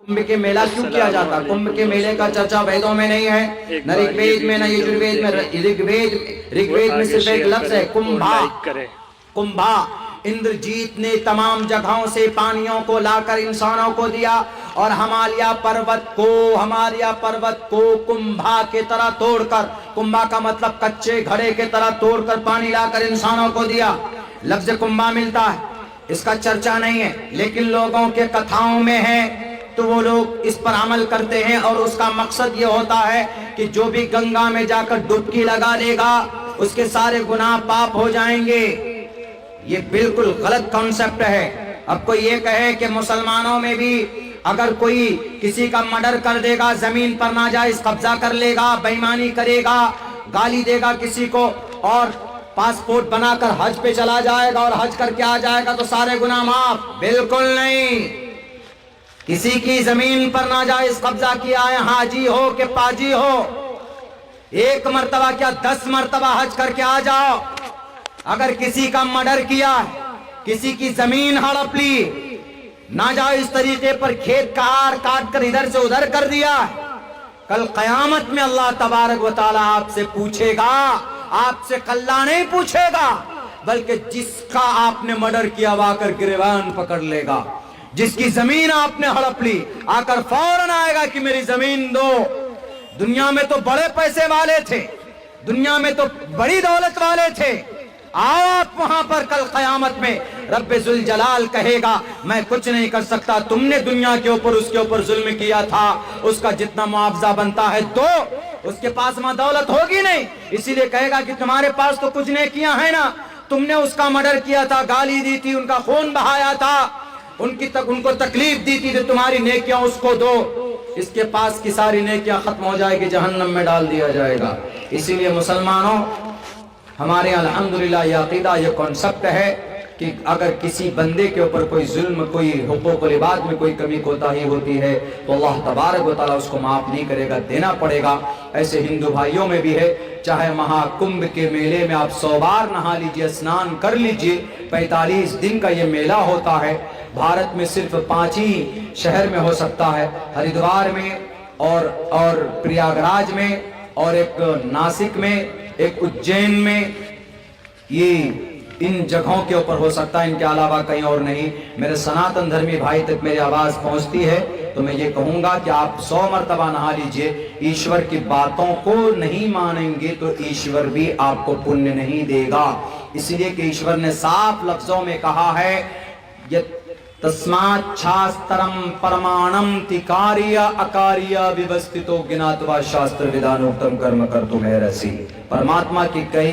कुंभ के मेला क्यों किया जाता? कुंभ के मेले का चर्चा वेदों में नहीं है, न ऋग्वेद में, न यजुर्वेद में। ऋग्वेद में सिर्फ एक लफ्ज है, कुंभा। कुंभा। इंद्रजीत ने तमाम जगहों से पानियों को लाकर इंसानों को दिया और हिमालय पर्वत को कुंभा के तरह तोड़कर, कुंभा का मतलब कच्चे घड़े के तरह तोड़कर पानी लाकर इंसानों को दिया। लफ्ज कुंभा मिलता है, इसका चर्चा नहीं है, लेकिन लोगों के कथाओं में है, तो वो लोग इस पर अमल करते हैं और उसका मकसद ये होता है कि जो भी गंगा में जाकर डुबकी लगा देगा उसके सारे गुनाह पाप हो जाएंगे। ये बिल्कुल गलत कॉन्सेप्ट है। अब कोई ये कहे कि मुसलमानों में भी अगर कोई किसी का मर्डर कर देगा, जमीन पर नाजायज कब्जा कर लेगा, बेईमानी करेगा, गाली देगा किसी को और पासपोर्ट बनाकर हज पे चला जाएगा और हज करके आ जाएगा तो सारे गुनाह माफ? बिल्कुल नहीं। किसी की जमीन पर नाजायज कब्जा किया है, हाजी हो कि पाजी हो, एक मर्तबा क्या 10 मर्तबा हज करके आ जाओ। अगर किसी का मर्डर किया, किसी की जमीन हड़प ली, नाजायज तरीके पर खेत काट कर इधर से उधर कर दिया, कल कयामत में अल्लाह तबारक व तआला आपसे पूछेगा। आपसे कल्ला नहीं पूछेगा, बल्कि जिसका आपने मर्डर किया वो आकर गिरबान पकड़ लेगा। जिसकी जमीन आपने हड़प ली आकर फौरन आएगा कि मेरी जमीन दो। दुनिया में तो बड़े पैसे वाले थे, दुनिया में तो बड़ी दौलत वाले थे, आओ आप वहां पर कल कयामत में रब्बे जुल जलाल कहेगा मैं कुछ नहीं कर सकता, तुमने दुनिया के ऊपर उसके ऊपर जुल्म किया था, उसका जितना मुआवजा बनता है तो उसके पास वहां दौलत होगी नहीं, इसीलिए कहेगा कि तुम्हारे पास तो कुछ नहीं किया है ना, तुमने उसका मर्डर किया था, गाली दी थी, उनका खून बहाया था, उनको तकलीफ दी थी, तो तुम्हारी नेकियां उसको दो। इसके पास की सारी नेकियां खत्म हो जाएगी, जहन्नम में डाल दिया जाएगा। इसीलिए मुसलमानों, हमारे अल्हम्दुलिल्लाह ये अकीदा, ये कॉन्सेप्ट है कि अगर किसी बंदे के ऊपर कोई जुल्म, कोई हुकूकुल इबाद में कोई कमी कोताही होती है तो अल्लाह तबारक व तआला उसको माफ नहीं करेगा, देना पड़ेगा। ऐसे हिंदू भाइयों में भी है, चाहे महाकुंभ के मेले में आप 100 बार नहा लीजिए, स्नान कर लीजिए, 45 दिन का ये मेला होता है। भारत में सिर्फ 5 ही शहर में हो सकता है, हरिद्वार में और प्रयागराज में और एक नासिक में, एक उज्जैन में, ये इन जगहों के ऊपर हो सकता है, इनके अलावा कहीं और नहीं। मेरे सनातन धर्मी भाई तक मेरी आवाज पहुंचती है तो मैं ये कहूंगा कि आप 100 मर्तबा नहा लीजिए। ईश्वर की बातों को नहीं मानेंगे तो ईश्वर भी आपको पुण्य नहीं देगा, इसलिए कि ईश्वर ने साफ लफ्जों में कहा है, तस्मात् शास्त्रम परमाणम तिकार्य अकार्य विवस्थितो ज्ञात्वा शास्त्र विधानोक्तम कर्म कर्तुम अर्हसि। परमात्मा की कही